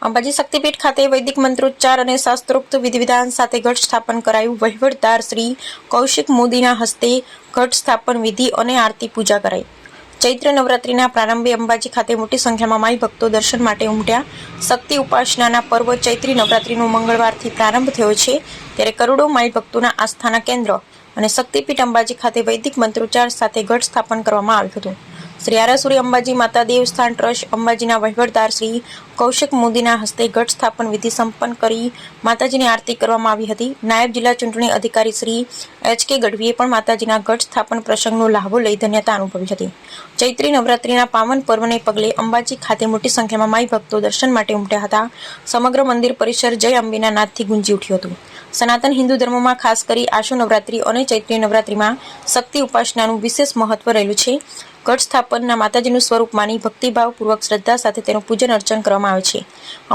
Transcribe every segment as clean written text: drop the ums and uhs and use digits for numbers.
અંબાજી શક્તિપીઠ ખાતે વૈદિક મંત્રોચ્ચાર અને શાસ્ત્રોક્ત વિધિવિધાન સાથે ઘટ સ્થાપન કરાયું। વહીવટદાર શ્રી કૌશિક મોદીના હસ્તે ઘટ સ્થાપન વિધિ અને આરતી પૂજા કરાઈ। ચૈત્ર નવરાત્રિના પ્રારંભે અંબાજી ખાતે મોટી સંખ્યામાં માઈ ભક્તો દર્શન માટે ઉમટ્યા। શક્તિ ઉપાસનાના પર્વ ચૈત્રી નવરાત્રિનો મંગળવારથી પ્રારંભ થયો છે, ત્યારે કરોડો માઈ ભક્તોના આસ્થાના કેન્દ્ર અને શક્તિપીઠ અંબાજી ખાતે વૈદિક મંત્રોચ્ચાર સાથે ઘટ સ્થાપન કરવામાં આવ્યું હતું। શ્રી આરાસુરી અંબાજી માતા દેવસ્થાન ટ્રસ્ટ અંબાજીના વહીવટદાર શ્રી કૌશિક મોદીના હસ્તે ઘટ સ્થાપન વિધિ સંપન્ન કરી માતાજીની આરતી કરવામાં આવી હતી। નાયબ જિલ્લા ચૂંટણી અધિકારી શ્રી એચ.કે. ગઢવીએ પણ માતાજીના ઘટ સ્થાપન પ્રસંગનો લાભો લઈ ધન્યતા અનુભવી હતી। ચૈત્રી નવરાત્રિના પાવન પર્વને પગલે અંબાજી ખાતે મોટી સંખ્યામાં માઈ ભક્તો દર્શન માટે ઉમટ્યા હતા। સમગ્ર મંદિર પરિસર જય અંબેના નાદથી ગુંજી ઉઠ્યું હતું। સનાતન હિન્દુ ધર્મમાં ખાસ કરી આશો નવરાત્રિ અને ચૈત્રી નવરાત્રિમાં શક્તિ ઉપાસનાનું વિશેષ મહત્વ રહેલું છે। ઘટ સ્થાપનના માતાજીનું સ્વરૂપ માની ભક્તિભાવપૂર્વક શ્રદ્ધા સાથે તેનું પૂજન અર્ચન કરવામાં આવે છે।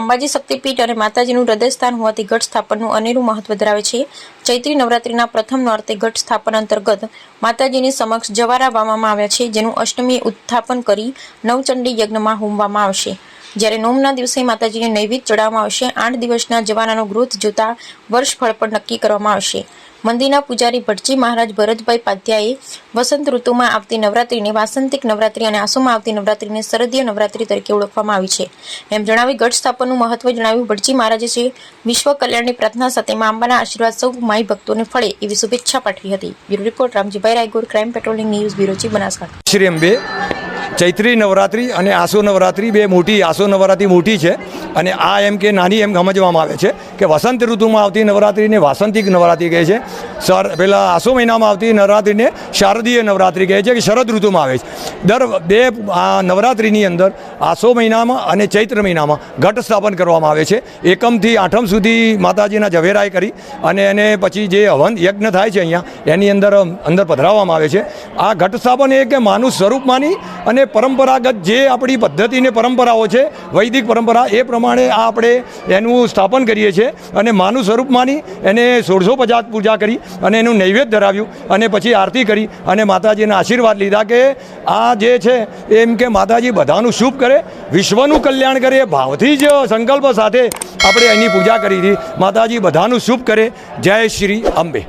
અંબાજી શક્તિપીઠ અને માતાજીનું હૃદયસ્થાન હોવાથી ઘટ સ્થાપનનું અનેરું મહત્વ ધરાવે છે। ચૈત્રી નવરાત્રિના પ્રથમ નોરતે ઘટ સ્થાપન અંતર્ગત માતાજીની સમક્ષ જવારા વાવવામાં આવ્યા છે, જેનું અષ્ટમી ઉત્થાપન કરી નવચંડી યજ્ઞમાં હોમવામાં આવશે। જ્યારે નોમના દિવસે માતાજીને નૈવેદ્ય ચડાવવામાં આવશે। 8 દિવસના જવારાનો ગ્રોથ જોતા વર્ષફળ પણ નક્કી કરવામાં આવશે। મંદિરના પૂજારી ભટજી મહારાજ ભરતભાઈ પાધ્યાએ વસંત ઋતુમાં આવતી નવરાત્રિને વાસંતિક નવરાત્રિ અને આસોમાં આવતી નવરાત્રિને શરદીય નવરાત્રિ તરીકે ઓળખવામાં આવી છે, એમ જણાવી ઘટ સ્થાપનનું મહત્વ જણાવ્યું। ભટજી મહારાજે છે વિશ્વ કલ્યાણની પ્રાર્થના સાથે મા અંબાના આશીર્વાદ સૌ માઈ ભક્તોને ફળે એવી શુભેચ્છા પાઠવી હતી। Bureau report Ramjibhai Raigor, crime patrolling news bureau chief, Banaskantha. Shri Ambe ચૈત્રી નવરાત્રિ અને આસો નવરાત્રિ બે મોટી, આસો નવરાત્રિ મોટી છે અને આ એમ કે નાની એમ સમજવામાં આવે છે કે વસંત ઋતુમાં આવતી નવરાત્રિને વાસંતિક નવરાત્રિ કહે છે। પેલા આસો મહિનામાં આવતી નવરાત્રિને શારદીય નવરાત્રિ કહે છે કે શરદ ઋતુમાં આવે છે। દર બે નવરાત્રિની અંદર આસો મહિનામાં અને ચૈત્ર મહિનામાં ઘટ સ્થાપન કરવામાં આવે છે। એકમથી આઠમ સુધી માતાજીના ઝવેરાય કરી અને એને પછી જે હવન યજ્ઞ થાય છે અહીંયા એની અંદર પધરાવવામાં આવે છે। આ ઘટ સ્થાપન એ કે માનું સ્વરૂપ માની અને પરંપરાગત જે આપણી પદ્ધતિ ને પરંપરાઓ છે, વૈદિક પરંપરા, એ પ્રમાણે આ આપણે એનું સ્થાપન કરીએ છીએ અને માનું સ્વરૂપ માની એને 1650 પૂજા કરી અને એનું નૈવેદ્ય ધરાવ્યું અને પછી આરતી કરી અને માતાજીના આશીર્વાદ લીધા કે આ જે છે એમ કે માતાજી બધાનું શુભ કરે, વિશ્વનું કલ્યાણ કરે, ભાવથી જ સંકલ્પ સાથે આપણે એની પૂજા કરી હતી। માતાજી બધાનું શુભ કરે। જય શ્રી અંબે।